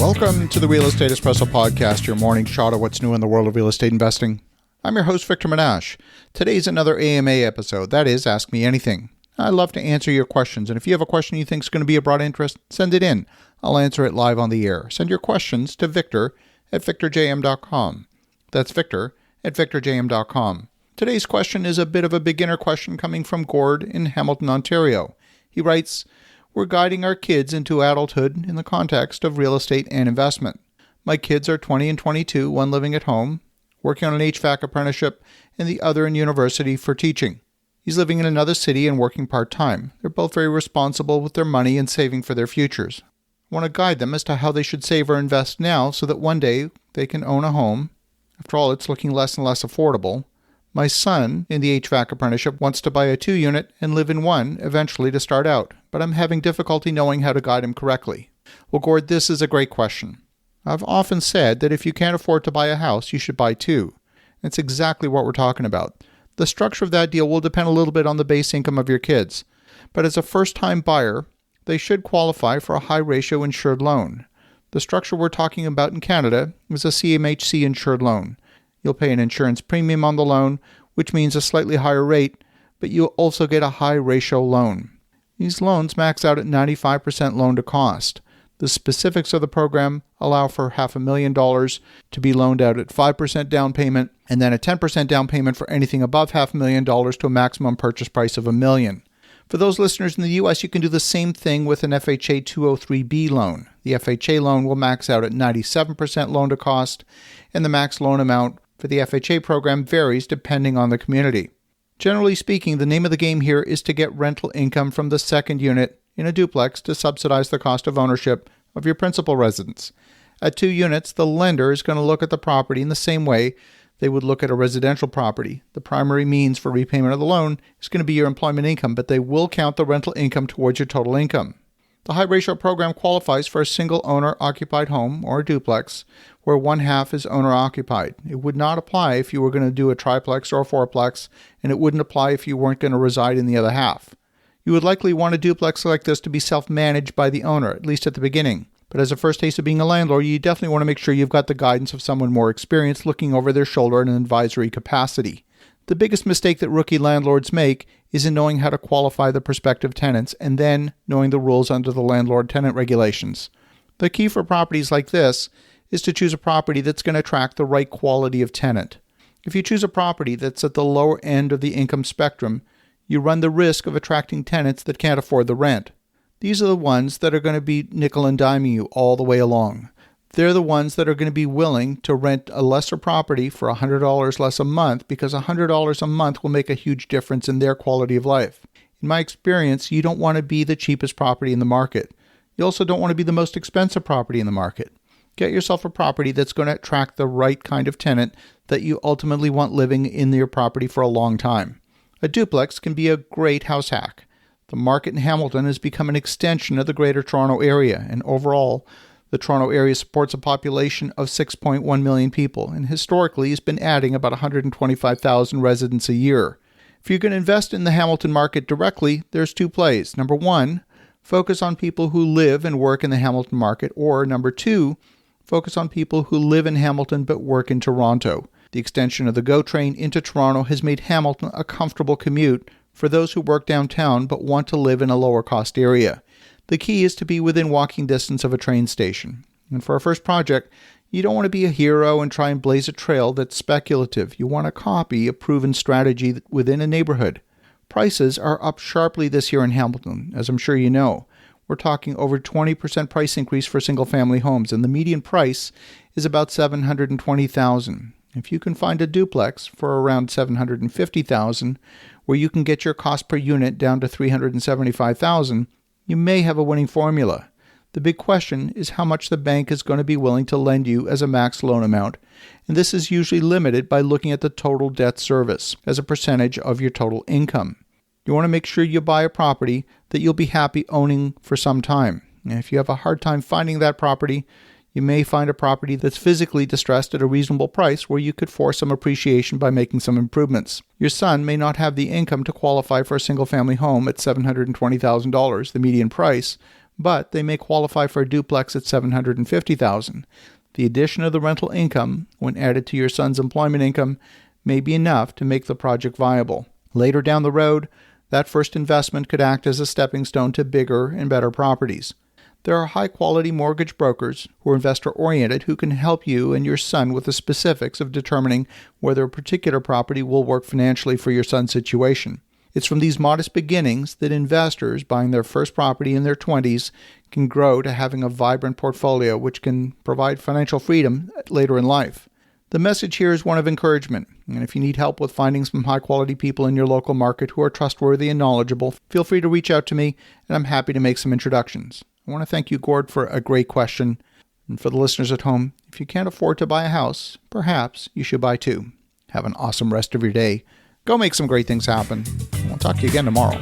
Welcome to the Real Estate Espresso Podcast, your morning shot of what's new in the world of real estate investing. I'm your host, Victor Menashe. Today's another AMA episode, that is, Ask Me Anything. I love to answer your questions, and if you have a question you think is going to be of broad interest, send it in. I'll answer it live on the air. Send your questions to victor@victorjm.com. That's victor@victorjm.com. Today's question is a bit of a beginner question coming from Gord in Hamilton, Ontario. He writes, "We're guiding our kids into adulthood in the context of real estate and investment. My kids are 20 and 22, one living at home, working on an HVAC apprenticeship, and the other in university for teaching. He's living in another city and working part-time. They're both very responsible with their money and saving for their futures. I want to guide them as to how they should save or invest now so that one day they can own a home. After all, it's looking less and less affordable. My son, in the HVAC apprenticeship, wants to buy a 2-unit and live in one eventually to start out, but I'm having difficulty knowing how to guide him correctly." Well, Gord, this is a great question. I've often said that if you can't afford to buy a house, you should buy two. That's exactly what we're talking about. The structure of that deal will depend a little bit on the base income of your kids, but as a first-time buyer, they should qualify for a high-ratio insured loan. The structure we're talking about in Canada is a CMHC insured loan. You'll pay an insurance premium on the loan, which means a slightly higher rate, but you'll also get a high-ratio loan. These loans max out at 95% loan to cost. The specifics of the program allow for $500,000 to be loaned out at 5% down payment, and then a 10% down payment for anything above $500,000 to a maximum purchase price of $1 million. For those listeners in the U.S., you can do the same thing with an FHA 203B loan. The FHA loan will max out at 97% loan to cost, and the max loan amount for the FHA program varies depending on the community. Generally speaking, the name of the game here is to get rental income from the second unit in a duplex to subsidize the cost of ownership of your principal residence. At 2 units, the lender is going to look at the property in the same way they would look at a residential property. The primary means for repayment of the loan is going to be your employment income, but they will count the rental income towards your total income. The high-ratio program qualifies for a single owner-occupied home or a duplex where one half is owner-occupied. It would not apply if you were going to do a triplex or a fourplex, and it wouldn't apply if you weren't going to reside in the other half. You would likely want a duplex like this to be self-managed by the owner, at least at the beginning. But as a first taste of being a landlord, you definitely want to make sure you've got the guidance of someone more experienced looking over their shoulder in an advisory capacity. The biggest mistake that rookie landlords make is in knowing how to qualify the prospective tenants and then knowing the rules under the landlord-tenant regulations. The key for properties like this is to choose a property that's going to attract the right quality of tenant. If you choose a property that's at the lower end of the income spectrum, you run the risk of attracting tenants that can't afford the rent. These are the ones that are going to be nickel and diming you all the way along. They're the ones that are going to be willing to rent a lesser property for $100 less a month because $100 a month will make a huge difference in their quality of life. In my experience, you don't want to be the cheapest property in the market. You also don't want to be the most expensive property in the market. Get yourself a property that's going to attract the right kind of tenant that you ultimately want living in your property for a long time. A duplex can be a great house hack. The market in Hamilton has become an extension of the Greater Toronto Area, and overall, the Toronto area supports a population of 6.1 million people, and historically has been adding about 125,000 residents a year. If you're going to invest in the Hamilton market directly, there's 2 plays. Number 1, focus on people who live and work in the Hamilton market, or number 2, focus on people who live in Hamilton but work in Toronto. The extension of the GO train into Toronto has made Hamilton a comfortable commute for those who work downtown but want to live in a lower-cost area. The key is to be within walking distance of a train station. And for a first project, you don't want to be a hero and try and blaze a trail that's speculative. You want to copy a proven strategy within a neighborhood. Prices are up sharply this year in Hamilton, as I'm sure you know. We're talking over 20% price increase for single-family homes, and the median price is about $720,000. If you can find a duplex for around $750,000, where you can get your cost per unit down to $375,000, you may have a winning formula. The big question is how much the bank is going to be willing to lend you as a max loan amount, and this is usually limited by looking at the total debt service as a percentage of your total income. You want to make sure you buy a property that you'll be happy owning for some time. And if you have a hard time finding that property, you may find a property that's physically distressed at a reasonable price where you could force some appreciation by making some improvements. Your son may not have the income to qualify for a single-family home at $720,000, the median price, but they may qualify for a duplex at $750,000. The addition of the rental income, when added to your son's employment income, may be enough to make the project viable. Later down the road, that first investment could act as a stepping stone to bigger and better properties. There are high-quality mortgage brokers who are investor-oriented who can help you and your son with the specifics of determining whether a particular property will work financially for your son's situation. It's from these modest beginnings that investors buying their first property in their 20s can grow to having a vibrant portfolio which can provide financial freedom later in life. The message here is one of encouragement, and if you need help with finding some high-quality people in your local market who are trustworthy and knowledgeable, feel free to reach out to me, and I'm happy to make some introductions. I want to thank you, Gord, for a great question. And for the listeners at home, if you can't afford to buy a house, perhaps you should buy two. Have an awesome rest of your day. Go make some great things happen. We'll talk to you again tomorrow.